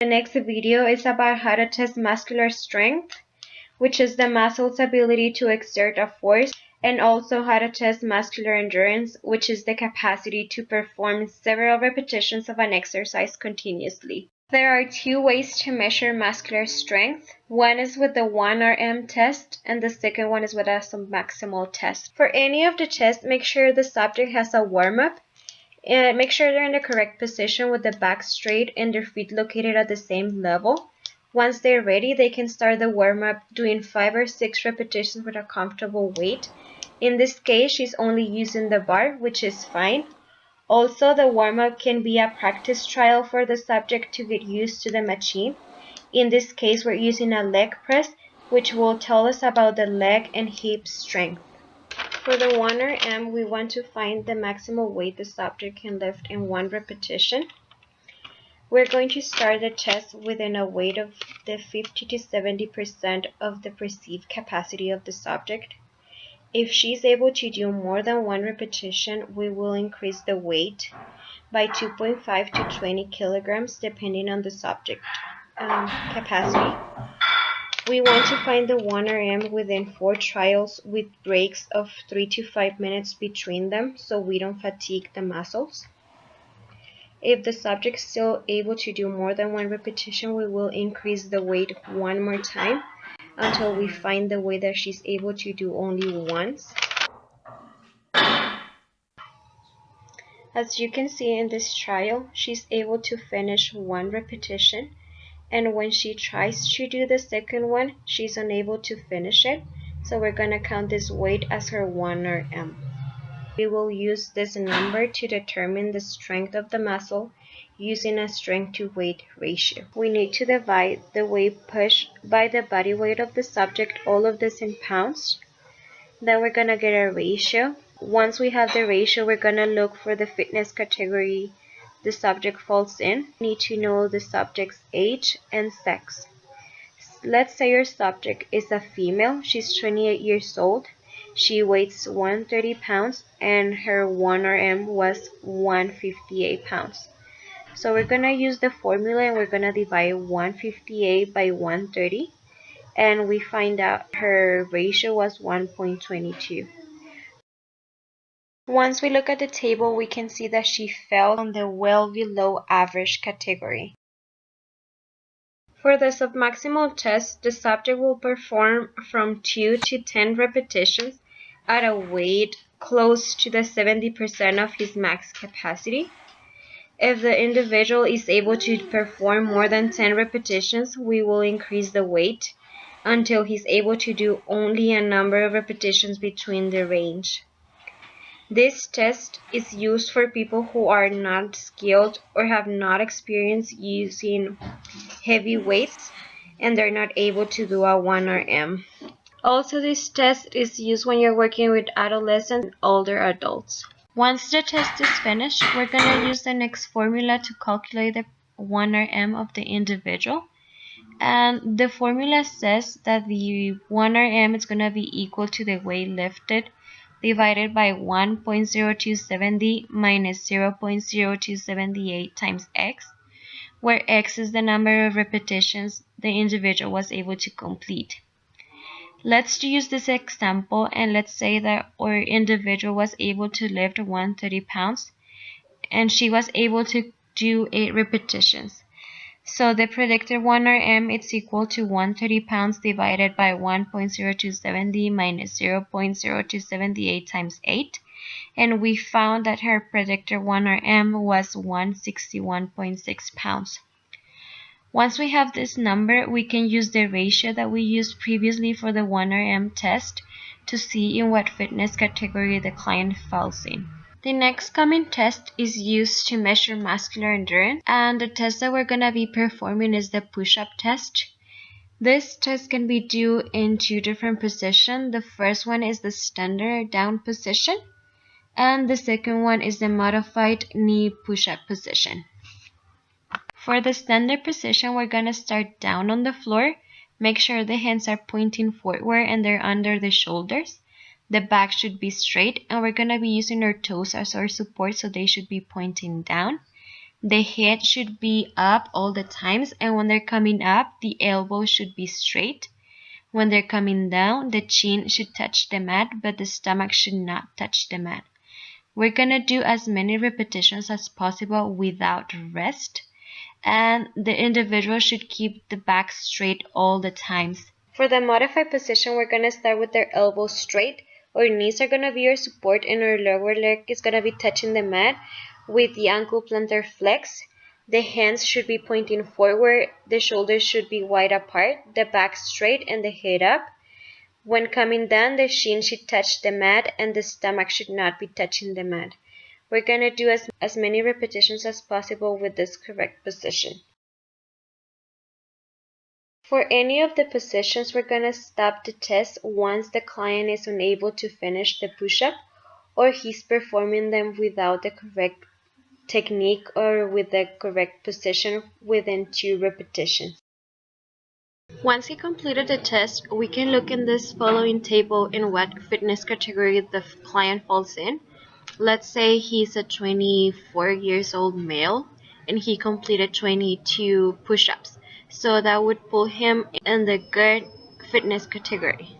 The next video is about how to test muscular strength, which is the muscle's ability to exert a force, and also how to test muscular endurance, which is the capacity to perform several repetitions of an exercise continuously. There are two ways to measure muscular strength. One is with the 1RM test, and the second one is with a submaximal test. For any of the tests, make sure the subject has a warm-up. And make sure they're in the correct position with the back straight and their feet located at the same level. Once they're ready, they can start the warm-up doing 5 or 6 repetitions with a comfortable weight. In this case, she's only using the bar, which is fine. Also, the warm-up can be a practice trial for the subject to get used to the machine. In this case, we're using a leg press, which will tell us about the leg and hip strength. For the 1RM, we want to find the maximal weight the subject can lift in one repetition. We're going to start the test within a weight of the 50 to 70% of the perceived capacity of the subject. If she's able to do more than one repetition, we will increase the weight by 2.5 to 20 kilograms depending on the subject capacity. We want to find the 1RM within 4 trials with breaks of 3 to 5 minutes between them so we don't fatigue the muscles. If the subject is still able to do more than one repetition, we will increase the weight one more time until we find the weight that she's able to do only once. As you can see in this trial, she's able to finish one repetition. And when she tries to do the second one, she's unable to finish it. So we're going to count this weight as her 1RM. We will use this number to determine the strength of the muscle using a strength to weight ratio. We need to divide the weight pushed by the body weight of the subject, all of this in pounds. Then we're going to get a ratio. Once we have the ratio, we're going to look for the fitness category the subject falls in. You need to know the subject's age and sex. Let's say your subject is a female. She's 28 years old. She weighs 130 pounds and her 1RM was 158 pounds. So we're going to use the formula and we're going to divide 158 by 130. And we find out her ratio was 1.22. Once we look at the table, we can see that she fell on the well below average category. For the submaximal test, the subject will perform from 2 to 10 repetitions at a weight close to the 70% of his max capacity. If the individual is able to perform more than 10 repetitions, we will increase the weight until he's able to do only a number of repetitions between the range. This test is used for people who are not skilled or have not experience using heavy weights and they're not able to do a 1RM. Also, this test is used when you're working with adolescents and older adults. Once the test is finished, we're going to use the next formula to calculate the 1RM of the individual. And the formula says that the 1RM is going to be equal to the weight lifted divided by 1.0270 minus 0.0278 times x, where x is the number of repetitions the individual was able to complete. Let's use this example and let's say that our individual was able to lift 130 pounds and she was able to do 8 repetitions. So the predicted 1RM is equal to 130 pounds divided by 1.0270 minus 0.0278 times 8. And we found that her predicted 1RM was 161.6 pounds. Once we have this number, we can use the ratio that we used previously for the 1RM test to see in what fitness category the client falls in. The next coming test is used to measure muscular endurance, and the test that we're going to be performing is the push-up test. This test can be done in 2 different positions. The first one is the standard down position, and the second one is the modified knee push-up position. For the standard position, we're going to start down on the floor. Make sure the hands are pointing forward and they're under the shoulders. The back should be straight, and we're going to be using our toes as our support, so they should be pointing down. The head should be up all the times, and when they're coming up, the elbow should be straight. When they're coming down, the chin should touch the mat, but the stomach should not touch the mat. We're gonna do as many repetitions as possible without rest, and the individual should keep the back straight all the times. For the modified position, we're gonna start with their elbows straight. Our knees are gonna be our support, and our lower leg is gonna be touching the mat with the ankle plantar flex. The hands should be pointing forward, the shoulders should be wide apart, the back straight, and the head up. When coming down, the shin should touch the mat, and the stomach should not be touching the mat. We're going to do as many repetitions as possible with this correct position. For any of the positions, we're going to stop the test once the client is unable to finish the push-up, or he's performing them without the correct technique or with the correct position within 2 repetitions. Once he completed the test, we can look in this following table in what fitness category the client falls in. Let's say he's a 24 years old male and he completed 22 push-ups. So that would put him in the good fitness category.